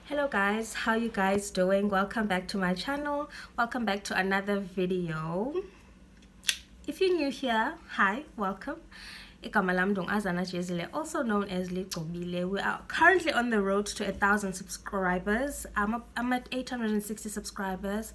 Hello guys, how you guys doing? Welcome back to my channel. Welcome back to another video. If you're new here, hi, welcome. Igama lam ndong Azana Jezile, also known as Ligobile. We are currently on the road to 1,000 subscribers. I'm at 860 subscribers.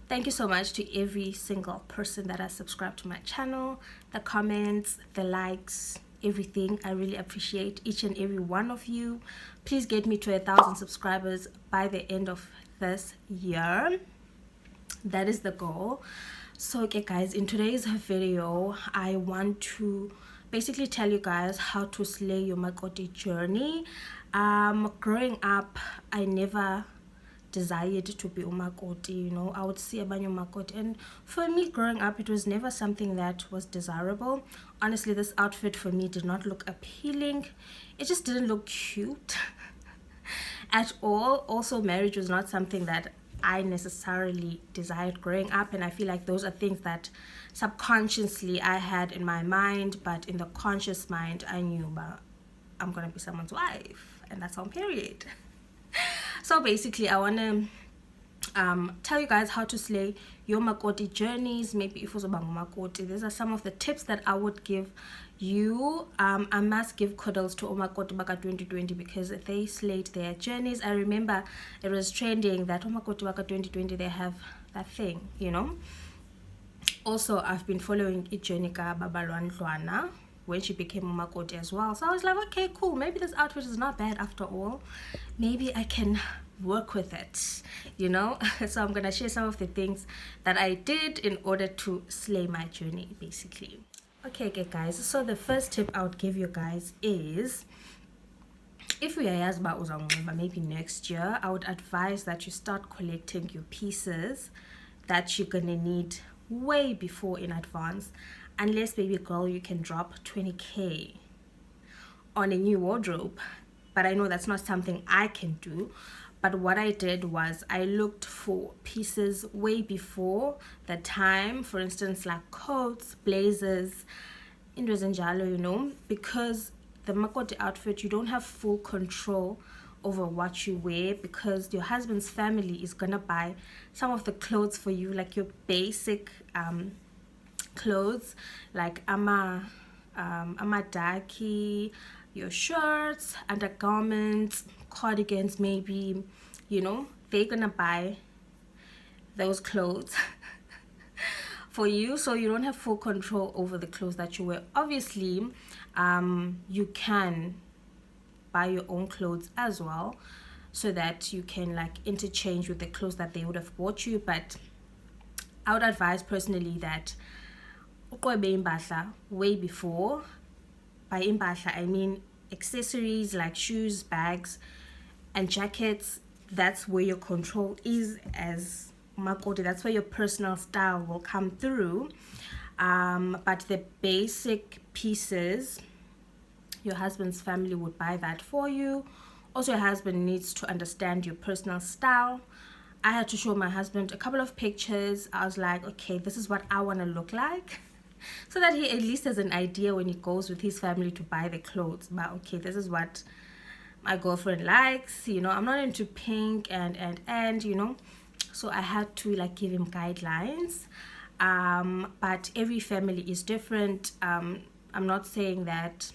Thank you so much to every single person that has subscribed to my channel, the comments, the likes, everything. I really appreciate each and every one of you. Please get me to 1,000 subscribers by the end of this year. That is the goal. So okay guys, in today's video I want to basically tell you guys how to slay your Makoti journey. Growing up, I never desired to be umakoti, you know. I would see abanye umakoti, and for me growing up it was never something that was desirable. Honestly, this outfit for me did not look appealing. It just didn't look cute at all. Also, marriage was not something that I necessarily desired growing up, and I feel like those are things that subconsciously I had in my mind, but in the conscious mind I knew, but I'm gonna be someone's wife and that's on period. So basically I want to tell you guys how to slay your Makoti journeys. Maybe if it was about Makoti, these are some of the tips that I would give you. I must give kudos to Makoti Baka 2020 because they slayed their journeys. I remember it was trending that Makoti Baka 2020, they have that thing, you know. Also, I've been following Ijenika Babalwan when she became Makoti as well. So I was like, okay, cool. Maybe this outfit is not bad after all. Maybe I can work with it, you know. So I'm gonna share some of the things that I did in order to slay my journey, basically. Okay, guys. So the first tip I would give you guys is, if we are about uzangoba maybe next year, I would advise that you start collecting your pieces that you're gonna need way before in advance. Unless, baby girl, you can drop 20k on a new wardrobe, but I know that's not something I can do. But what I did was I looked for pieces way before the time, for instance like coats, blazers, into zinjalo, you know, because the Makoti outfit, you don't have full control over what you wear, because your husband's family is gonna buy some of the clothes for you, like your basic clothes, like amadaki, your shirts, undergarments, cardigans, maybe, you know, they're gonna buy those clothes for you, so you don't have full control over the clothes that you wear. Obviously, you can buy your own clothes as well, so that you can like interchange with the clothes that they would have bought you. But I would advise personally that way before. By impahla I mean accessories like shoes, bags and jackets. That's where your control is as Makoti. That's where your personal style will come through. But the basic pieces, your husband's family would buy that for you. Also, your husband needs to understand your personal style. I had to show my husband a couple of pictures. I was like, okay, this is what I want to look like, so that he at least has an idea when he goes with his family to buy the clothes. But okay, this is what my girlfriend likes, you know. I'm not into pink and you know, so I had to like give him guidelines. But every family is different. I'm not saying that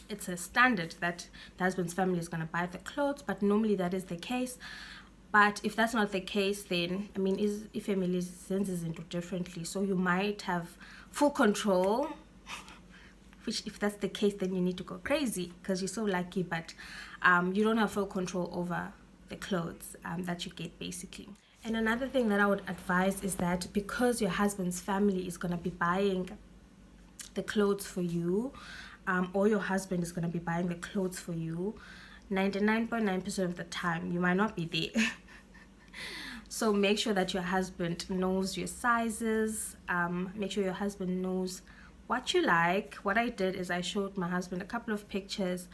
it's a standard that the husband's family is going to buy the clothes, but normally that is the case. But if that's not the case, then I mean, if families senses into differently, so you might have full control, which if that's the case, then you need to go crazy because you're so lucky. But you don't have full control over the clothes that you get, basically. And another thing that I would advise is that because your husband's family is going to be buying the clothes for you, or your husband is going to be buying the clothes for you, 99.9% of the time you might not be there. So make sure that your husband knows your sizes. Make sure your husband knows what you like. What I did is I showed my husband a couple of pictures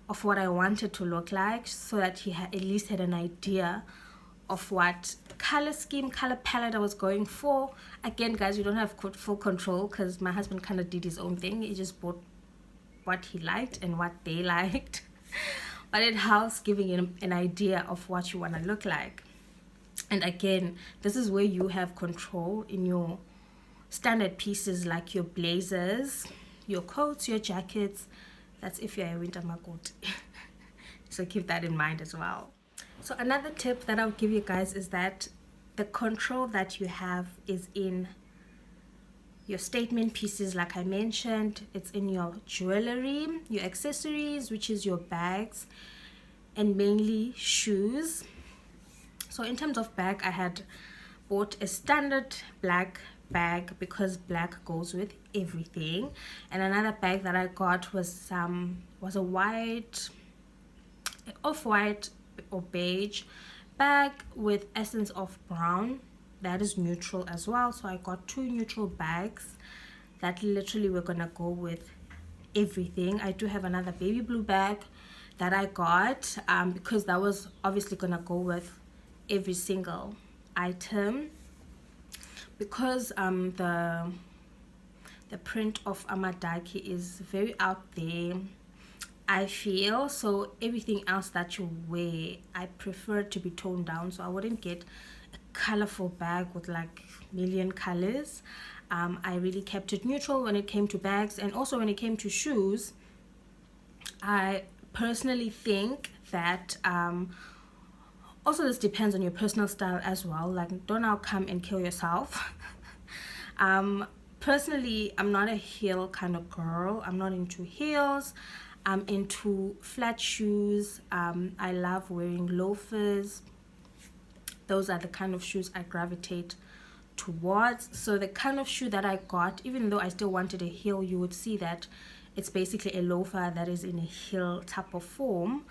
of what I wanted to look like, so that he at least had an idea of what color scheme, color palette I was going for. Again guys, you don't have full control because my husband kind of did his own thing. He just bought what he liked and what they liked. but it helps giving you an idea of what you want to look like. And again, this is where you have control in your standard pieces like your blazers, your coats, your jackets. That's if you're a winter Makoti. So keep that in mind as well. So another tip that I'll give you guys is that the control that you have is in your statement pieces. Like I mentioned, it's in your jewelry, your accessories, which is your bags, and mainly shoes. So in terms of bag, I had bought a standard black bag because black goes with everything, and another bag that I got was a white, off-white or beige bag with essence of brown that is neutral as well. So I got two neutral bags that literally were gonna go with everything. I do have another baby blue bag that I got because that was obviously gonna go with every single item, because the print of Amadaki is very out there, I feel. So everything else that you wear, I prefer to be toned down, so I wouldn't get a colorful bag with like million colors. I really kept it neutral when it came to bags, and also when it came to shoes. I personally think that also this depends on your personal style as well. Like, don't now come and kill yourself. Personally, I'm not a heel kind of girl. I'm not into heels. I'm into flat shoes. I love wearing loafers. Those are the kind of shoes I gravitate towards. So the kind of shoe that I got, even though I still wanted a heel, you would see that it's basically a loafer that is in a heel type of form.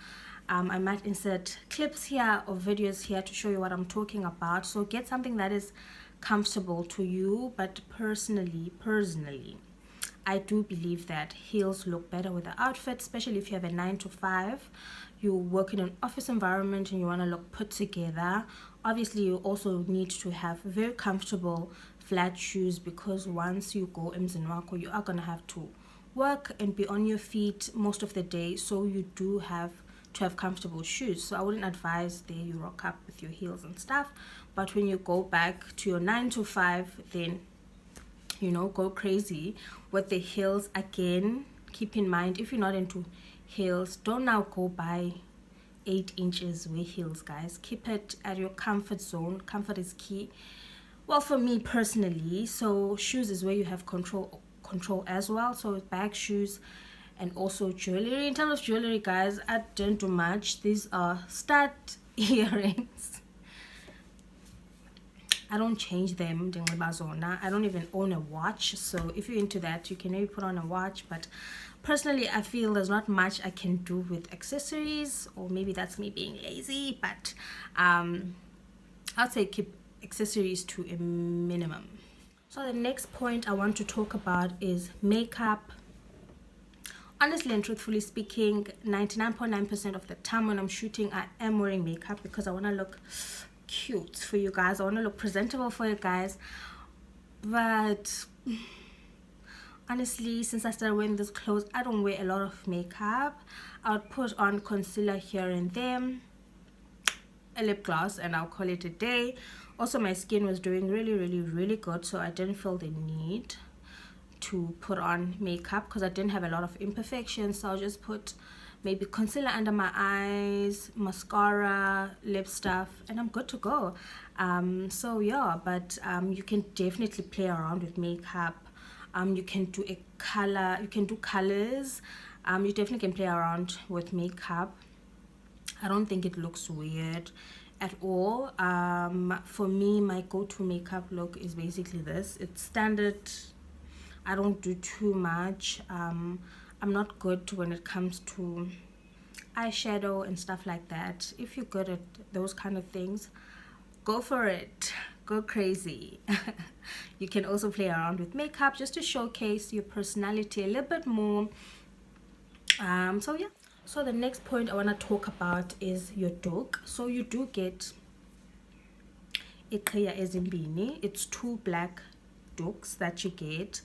I might insert clips here or videos here to show you what I'm talking about. So get something that is comfortable to you. But personally, I do believe that heels look better with the outfit, especially if you have a 9-to-5. You work in an office environment and you want to look put together. Obviously, you also need to have very comfortable flat shoes, because once you go emzini wakho, you are going to have to work and be on your feet most of the day. So you do have to have comfortable shoes. So I wouldn't advise there you rock up with your heels and stuff, but when you go back to your 9-to-5, then go crazy with the heels. Again, keep in mind, if you're not into heels, don't now go buy 8 inches wear heels, guys. Keep it at your comfort zone. Comfort is key, well, for me personally. So shoes is where you have control as well. So bag, shoes, and also jewelry. In terms of jewelry, guys, I don't do much. These are stud earrings. I don't change them. I don't even own a watch, so if you're into that, you can maybe put on a watch. But personally, I feel there's not much I can do with accessories, or maybe that's me being lazy, but I'd say keep accessories to a minimum. So the next point I want to talk about is makeup. Honestly and truthfully speaking, 99.9% of the time when I'm shooting, I am wearing makeup because I want to look cute for you guys. I want to look presentable for you guys. But honestly, since I started wearing these clothes, I don't wear a lot of makeup. I would put on concealer here and there, a lip gloss, and I'll call it a day. Also, my skin was doing really good, so I didn't feel the need to put on makeup because I didn't have a lot of imperfections. So I'll just put maybe concealer under my eyes, mascara, lip stuff, and I'm good to go. So yeah, but you can definitely play around with makeup. You can do a color, you can do colors. You definitely can play around with makeup. I don't think it looks weird at all. For me, my go-to makeup look is basically this. It's standard. I don't do too much. I'm not good when it comes to eyeshadow and stuff like that. If you're good at those kind of things, go for it. Go crazy. You can also play around with makeup just to showcase your personality a little bit more. So yeah. So the next point I want to talk about is your dog. So you do get iqhiya ezimbini. It's 2 black dogs that you get.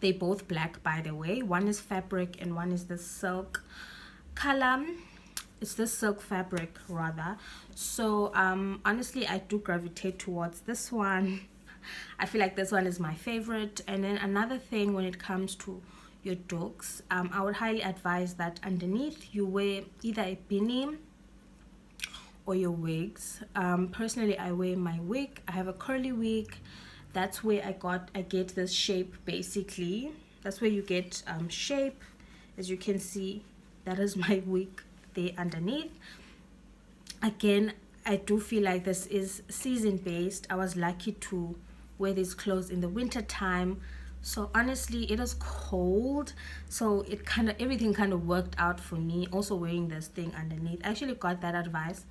They're both black, by the way. One is fabric and one is the silk color, it's this silk fabric rather. So honestly, I do gravitate towards this one. I feel like this one is my favorite. And then another thing, when it comes to your dogs, I would highly advise that underneath you wear either a beanie or your wigs. Personally, I wear my wig. I have a curly wig. That's where I get this shape. Basically, that's where you get shape. As you can see, that is my wig there underneath. Again, I do feel like this is season based. I was lucky to wear these clothes in the winter time, so honestly it is cold, so it everything kind of worked out for me. Also wearing this thing underneath, I actually got that advice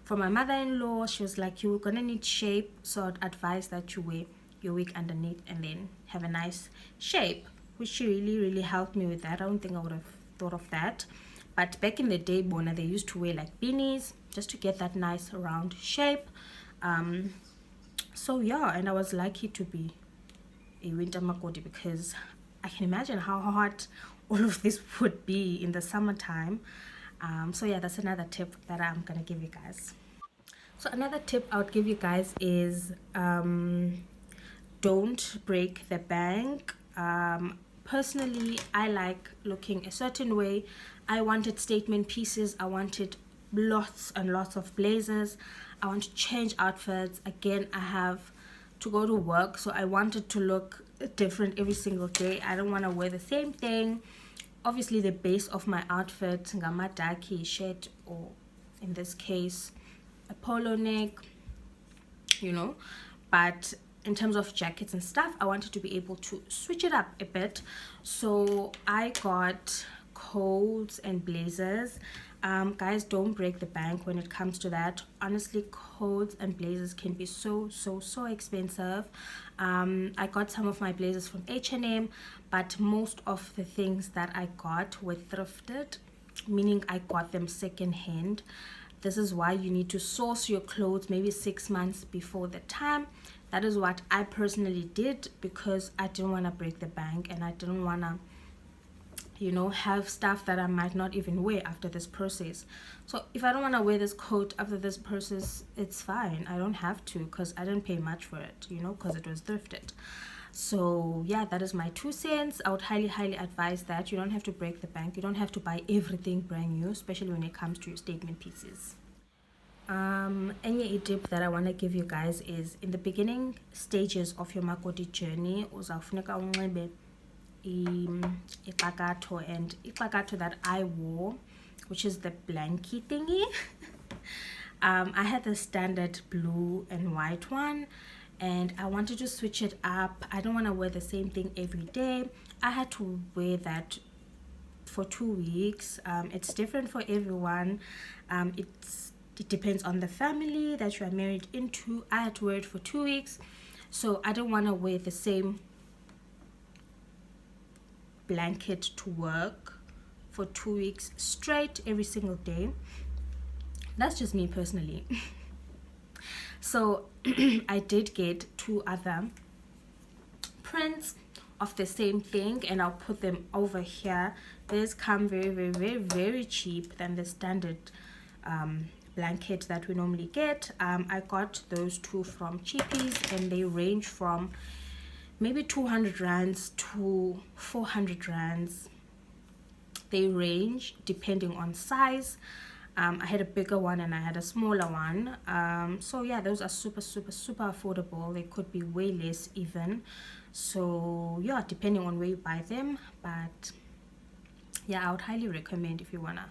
from my mother-in-law. She was like, you're gonna need shape, so I'd advise that you wear your wig underneath and then have a nice shape, which she really helped me with that. I don't think I would have thought of that, but back in the day, Bona, they used to wear like beanies just to get that nice round shape. So yeah, and I was lucky to be a winter Makoti, because I can imagine how hot all of this would be in the summertime. So yeah, that's another tip that I'm gonna give you guys. So another tip I would give you guys is don't break the bank. Personally, I like looking a certain way. I wanted statement pieces. I wanted lots and lots of blazers. I want to change outfits. Again, I have to go to work, so I wanted to look different every single day. I don't want to wear the same thing. Obviously, the base of my outfit, ngamadaki shirt, or in this case, a polo neck, you know. But in terms of jackets and stuff, I wanted to be able to switch it up a bit. So I got coats and blazers. Guys, don't break the bank when it comes to that. Honestly, coats and blazers can be so expensive. I got some of my blazers from H&M, but most of the things that I got were thrifted, meaning I got them secondhand. This is why you need to source your clothes maybe 6 months before the time. That is what I personally did, because I didn't want to break the bank, and I didn't want to, you know, have stuff that I might not even wear after this process. So if I don't want to wear this coat after this process, it's fine. I don't have to, because I didn't pay much for it, you know, because it was thrifted. So yeah, that is my 2 cents. I would highly advise that. You don't have to break the bank. You don't have to buy everything brand new, especially when it comes to your statement pieces. Any tip that I want to give you guys is, in the beginning stages of your Makoti journey, uzawufuneka unxibe ixakato, and ixakato that I wore, which is the blankie thingy. I had the standard blue and white one, and I wanted to switch it up. I don't want to wear the same thing every day. I had to wear that for 2 weeks. It's different for everyone. It depends on the family that you are married into. I had to wear it for 2 weeks, so I don't want to wear the same blanket to work for 2 weeks straight every single day. That's just me personally. So I did get 2 other prints of the same thing, and I'll put them over here. These come very cheap than the standard blanket that we normally get. I got those 2 from Cheapies, and they range from maybe 200 rands to 400 rands. They range depending on size. I had a bigger one and I had a smaller one. So yeah, those are super affordable. They could be way less even. So yeah, depending on where you buy them. But yeah, I would highly recommend, if you wanna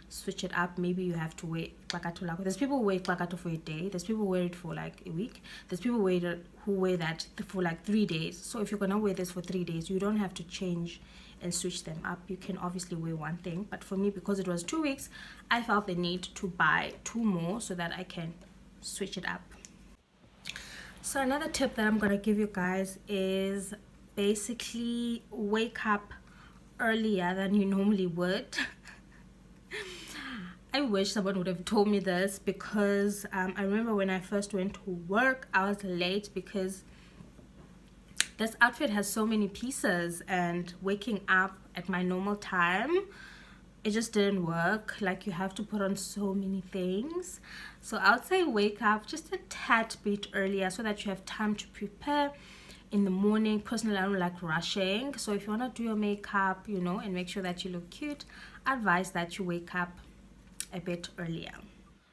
switch it up. Maybe you have to wear klakato lako. There's people who wear klakato for a day. There's people who wear it for like a week. There's people who wear that for like 3 days. So if you're gonna wear this for 3 days, you don't have to change and switch them up. You can obviously wear one thing, but for me, because it was 2 weeks, I felt the need to buy 2 more so that I can switch it up. So another tip that I'm gonna give you guys is basically wake up earlier than you normally would. I wish someone would have told me this, because I remember when I first went to work, I was late because this outfit has so many pieces, and waking up at my normal time, it just didn't work. Like, you have to put on so many things. So I would say wake up just a tad bit earlier so that you have time to prepare in the morning. Personally, I don't like rushing, so if you want to do your makeup, you know, and make sure that you look cute, I advise that you wake up a bit earlier.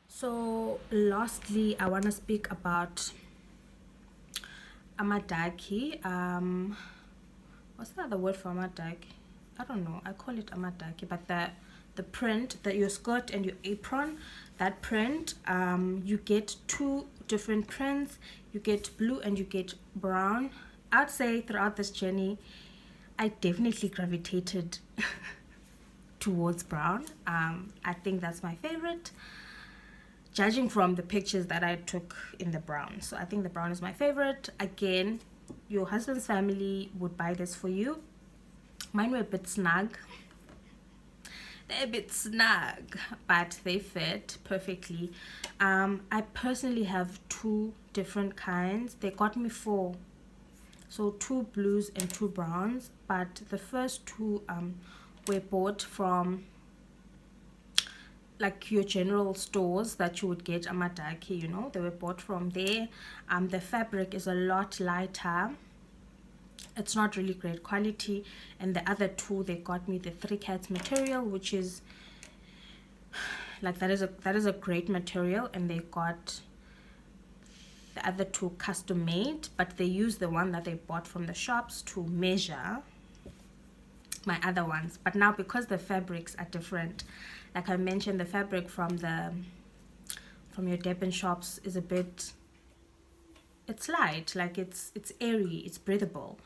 So lastly, I want to speak about amadaki. What's the other word for amadaki? I don't know, I call it amadaki, but the print, that your skirt and your apron, that print, you get two different prints. You get blue and you get brown. I'd say throughout this journey I definitely gravitated towards brown. I think that's my favorite, judging from the pictures that I took in the brown. So I think the brown is my favorite. Again, your husband's family would buy this for you. Mine were a bit snug. They're a bit snug, but they fit perfectly. I personally have two different kinds. They got me four, so two blues and two browns, but the first two were bought from like your general stores that you would get amadaki, you know, they were bought from there. The fabric is a lot lighter, it's not really great quality. And the other two, they got me the 3 cats material, which is like, that is a great material. And they got the other two custom made, but they used the one that they bought from the shops to measure my other ones. But now, because the fabrics are different, like I mentioned, the fabric from your Durban shops is a bit, it's light, like it's airy, it's breathable.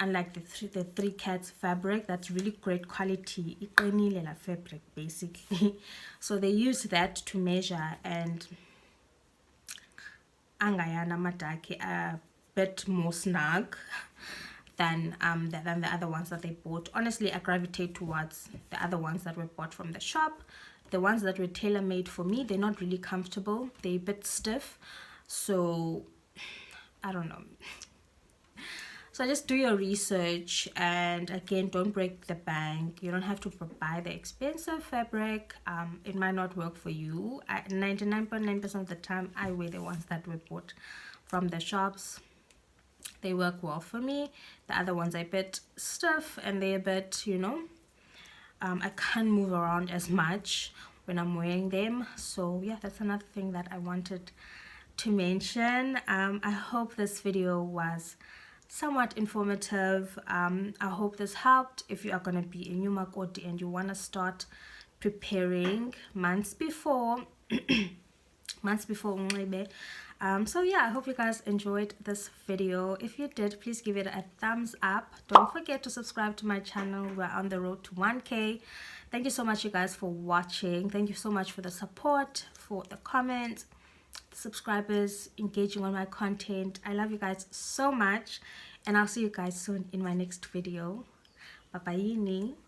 Unlike the 3 cats fabric, that's really great quality, iqinile fabric basically. So they used that to measure, and angayana amadaki a bit more snug than the other ones that they bought. Honestly, I gravitate towards the other ones that were bought from the shop. The ones that were tailor-made for me, they're not really comfortable, they're a bit stiff, so I don't know. So just do your research, and again, don't break the bank. You don't have to buy the expensive fabric. It might not work for you. 99.9% of the time, I wear the ones that were bought from the shops. They work well for me. The other ones are a bit stiff, and they're a bit, you know, I can't move around as much when I'm wearing them. So yeah, that's another thing that I wanted to mention. I hope this video was somewhat informative. I hope this helped. If you are going to be in Makoti and you want to start preparing months before Unxibe. So yeah, I hope you guys enjoyed this video. If you did, please give it a thumbs up. Don't forget to subscribe to my channel. We're on the road to 1K. Thank you so much, you guys, for watching. Thank you so much for the support, for the comments, the subscribers engaging on my content. I love you guys so much, and I'll see you guys soon in my next video. Bye bye.